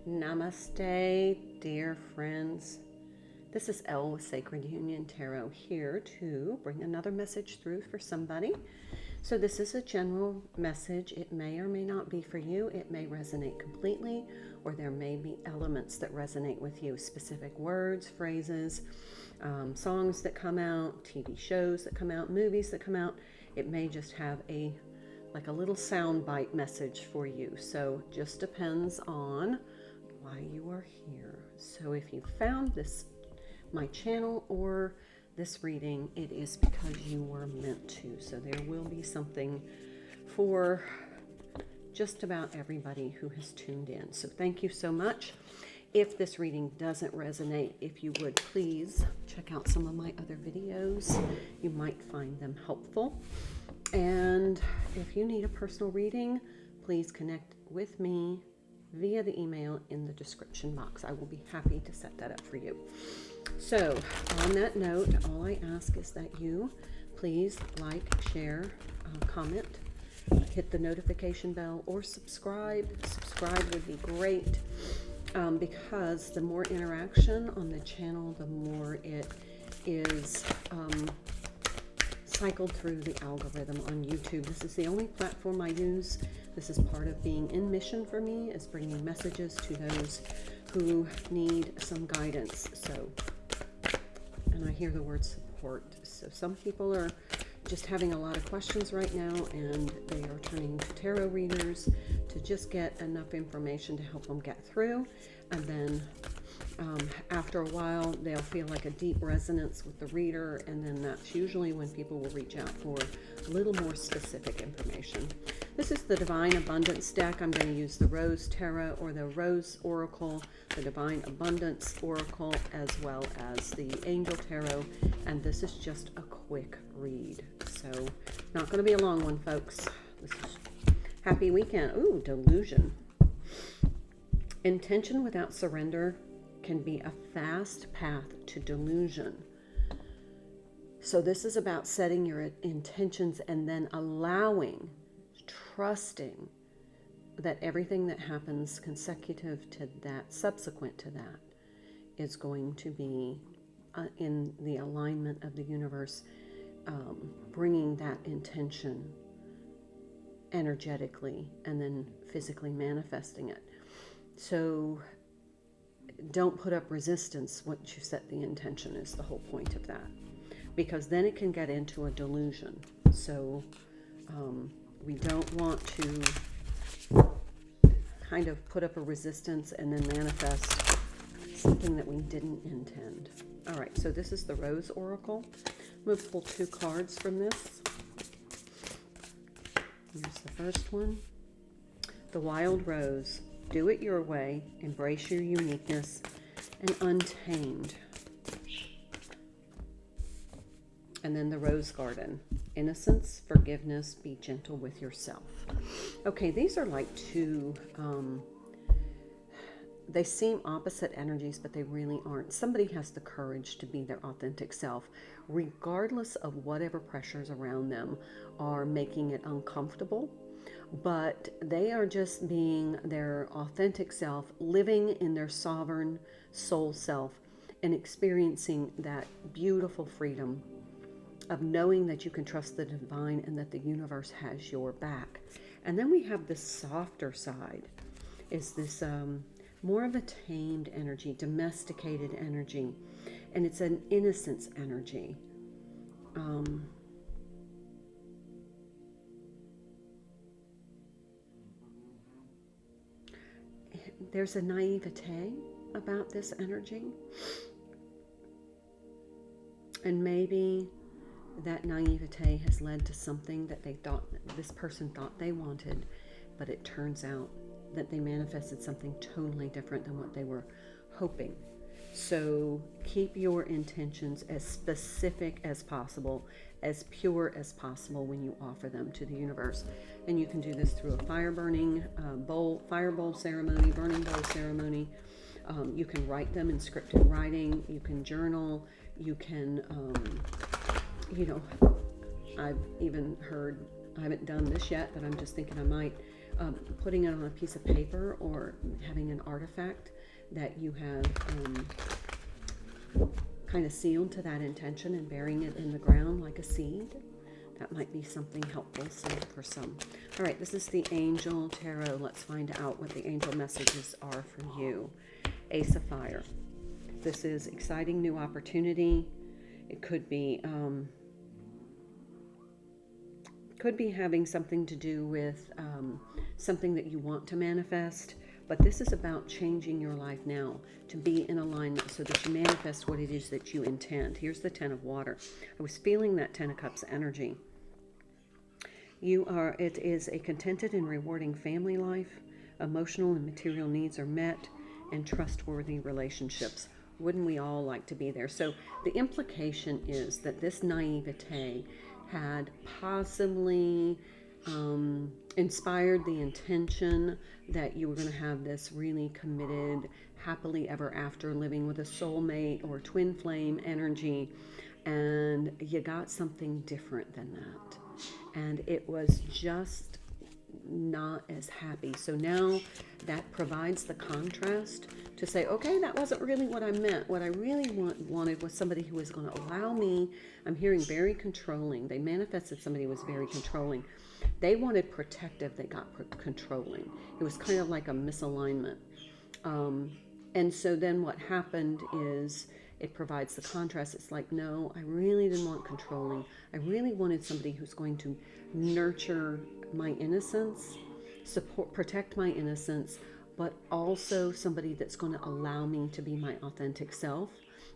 Namaste, dear friends. This is Elle with Sacred Union Tarot here to bring another message through for somebody. So this is a general message. It may or may not be for you. It may resonate completely, or there may be elements that resonate with you, specific words, phrases, songs that come out, TV shows that come out, movies that come out. It may just have a little soundbite message for you. So just depends on why you are here. So if you found my channel or this reading, it is because you were meant to. So there will be something for just about everybody who has tuned in. So thank you so much. If this reading doesn't resonate, if you would please check out some of my other videos. You might find them helpful. And if you need a personal reading, please connect with me via the email in the description box. I will be happy to set that up for you. So on that note, all I ask is that you please like, share, comment, hit the notification bell, or subscribe. Subscribe would be great, because the more interaction on the channel, the more it is cycled through the algorithm on YouTube. This is the only platform I use. This is part of being in mission for me, is bringing messages to those who need some guidance. And I hear the word support. So some people are just having a lot of questions right now, and they are turning to tarot readers to just get enough information to help them get through. And then after a while, they'll feel like a deep resonance with the reader, and then that's usually when people will reach out for a little more specific information. This is the Divine Abundance deck. I'm going to use the Rose Tarot or the Rose Oracle, the Divine Abundance Oracle, as well as the Angel Tarot, and this is just a quick read. So not going to be a long one, folks. This is happy weekend. Ooh, delusion. Intention without surrender can be a fast path to delusion. So this is about setting your intentions and then trusting that everything that happens consecutive to that, subsequent to that, is going to be in the alignment of the universe, bringing that intention energetically and then physically manifesting it. So don't put up resistance once you set the intention, is the whole point of that, because then it can get into a delusion. So we don't want to kind of put up a resistance and then manifest something that we didn't intend. All right, so this is the Rose Oracle. I'm going to pull 2 cards from this. Here's the first one. The Wild Rose. Do it your way, embrace your uniqueness, and untamed. And then the Rose Garden. Innocence, forgiveness, be gentle with yourself. Okay, these are like 2, they seem opposite energies, but they really aren't. Somebody has the courage to be their authentic self, regardless of whatever pressures around them are making it uncomfortable. But they are just being their authentic self, living in their sovereign soul self, and experiencing that beautiful freedom of knowing that you can trust the divine and that the universe has your back. And then we have this softer side, is this more of a tamed energy, domesticated energy, and it's an innocence energy. There's a naivete about this energy, and maybe that naivete has led to something that this person thought they wanted, but it turns out that they manifested something totally different than what they were hoping. So keep your intentions as specific as possible, as pure as possible when you offer them to the universe. And you can do this through a fire bowl ceremony, burning bowl ceremony. You can write them in scripted writing. You can journal. You can, I've even heard, I haven't done this yet, but I'm just thinking I might, putting it on a piece of paper or having an artifact that you have kind of sealed to that intention and burying it in the ground like a seed. That might be something helpful for some. All right, this is the Angel Tarot. Let's find out what the angel messages are for you. Ace of Fire. This is exciting new opportunity. It could be having something to do with something that you want to manifest. But this is about changing your life now to be in alignment so that you manifest what it is that you intend. Here's the Ten of Water. I was feeling that Ten of Cups energy. It is a contented and rewarding family life. Emotional and material needs are met, and trustworthy relationships. Wouldn't we all like to be there? So the implication is that this naivete had possibly inspired the intention that you were going to have this really committed, happily ever after living with a soulmate or twin flame energy, and you got something different than that. And it was just not as happy. So now that provides the contrast to say, okay, that wasn't really what I meant. What I really wanted was somebody who was going to allow me. I'm hearing very controlling. They manifested somebody who was very controlling. They wanted protective. They got controlling. It was kind of like a misalignment. And so then what happened is it provides the contrast. It's like, no, I really didn't want controlling. I really wanted somebody who's going to nurture my innocence, protect my innocence, but also somebody that's going to allow me to be my authentic self,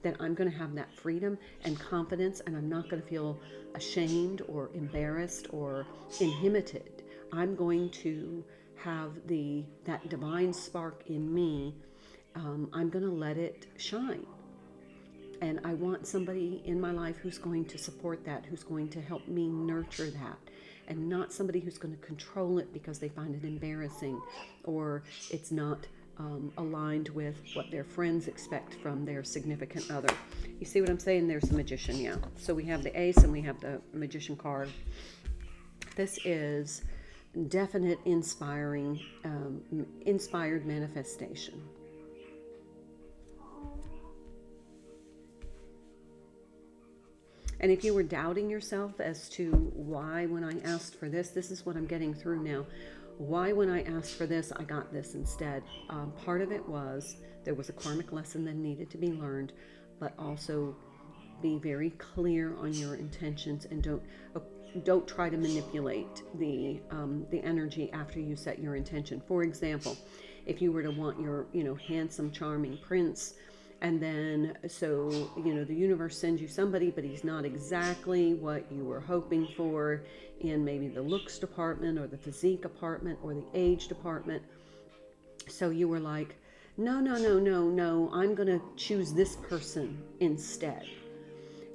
that I'm going to have that freedom and confidence, and I'm not going to feel ashamed or embarrassed or inhibited. I'm going to have that divine spark in me. I'm going to let it shine. And I want somebody in my life who's going to support that, who's going to help me nurture that, and not somebody who's going to control it because they find it embarrassing or it's not aligned with what their friends expect from their significant other. You see what I'm saying? There's the Magician, yeah. So we have the Ace and we have the Magician card. This is definite inspired manifestation. And if you were doubting yourself as to why when I asked for this is what I'm getting through now. Why when I asked for this, I got this instead. Part of it was there was a karmic lesson that needed to be learned, but also be very clear on your intentions and don't try to manipulate the energy after you set your intention. For example, if you were to want your handsome, charming prince, and then, so, the universe sends you somebody, but he's not exactly what you were hoping for in maybe the looks department or the physique department or the age department. So you were like, no, I'm going to choose this person instead.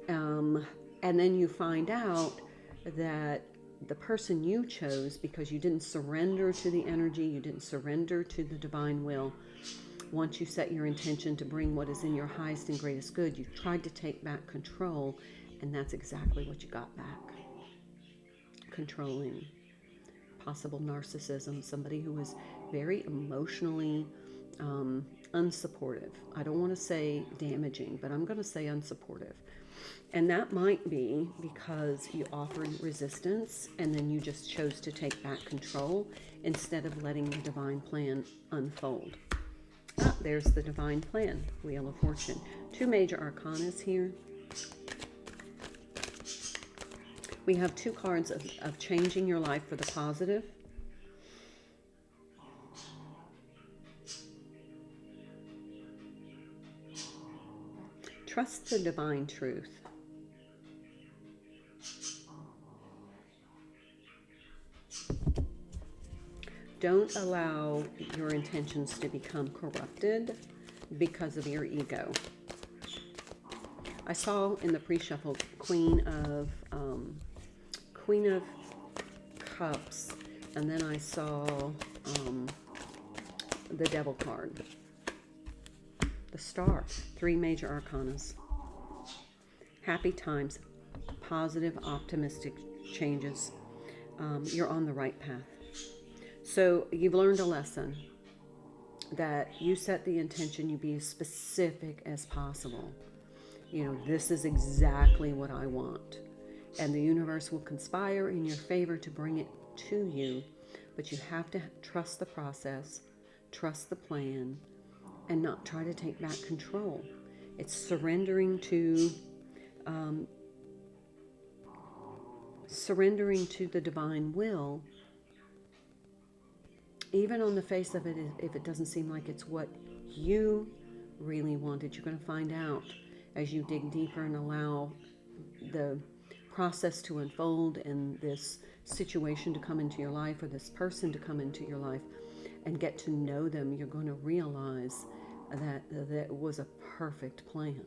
And then you find out that the person you chose, because you didn't surrender to the energy, you didn't surrender to the divine will, once you set your intention to bring what is in your highest and greatest good, you tried to take back control, and that's exactly what you got back. Controlling, possible narcissism, somebody who was very emotionally unsupportive. I don't want to say damaging, but I'm going to say unsupportive. And that might be because you offered resistance and then you just chose to take back control instead of letting the divine plan unfold. There's the divine plan, Wheel of Fortune. 2 major arcanas here. We have 2 cards of changing your life for the positive. Trust the divine truth. Don't allow your intentions to become corrupted because of your ego. I saw in the pre-shuffle Queen of Cups, and then I saw the Devil card. The Star. 3 major arcanas. Happy times, positive, optimistic changes. You're on the right path. So you've learned a lesson that you set the intention, you be as specific as possible. You know, this is exactly what I want. And the universe will conspire in your favor to bring it to you. But you have to trust the process, trust the plan, and not try to take back control. It's surrendering to the divine will, even on the face of it. If it doesn't seem like it's what you really wanted, you're going to find out as you dig deeper and allow the process to unfold and this situation to come into your life, or this person to come into your life, and get to know them. You're going to realize that it was a perfect plan.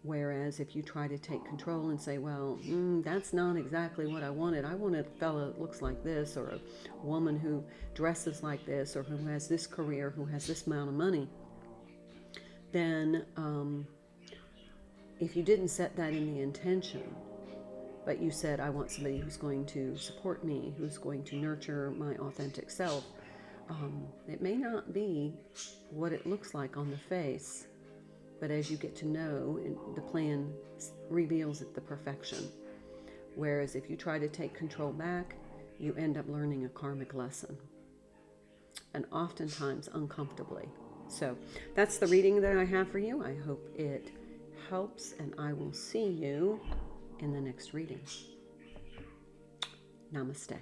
Whereas if you try to take control and say, well, that's not exactly what I wanted. I wanted a fellow that looks like this, or a woman who dresses like this, or who has this career, who has this amount of money. Then if you didn't set that in the intention, but you said, I want somebody who's going to support me, who's going to nurture my authentic self, it may not be what it looks like on the face, but as you get to know, the plan reveals the perfection. Whereas if you try to take control back, you end up learning a karmic lesson, and oftentimes uncomfortably. So that's the reading that I have for you. I hope it helps, and I will see you in the next reading. Namaste.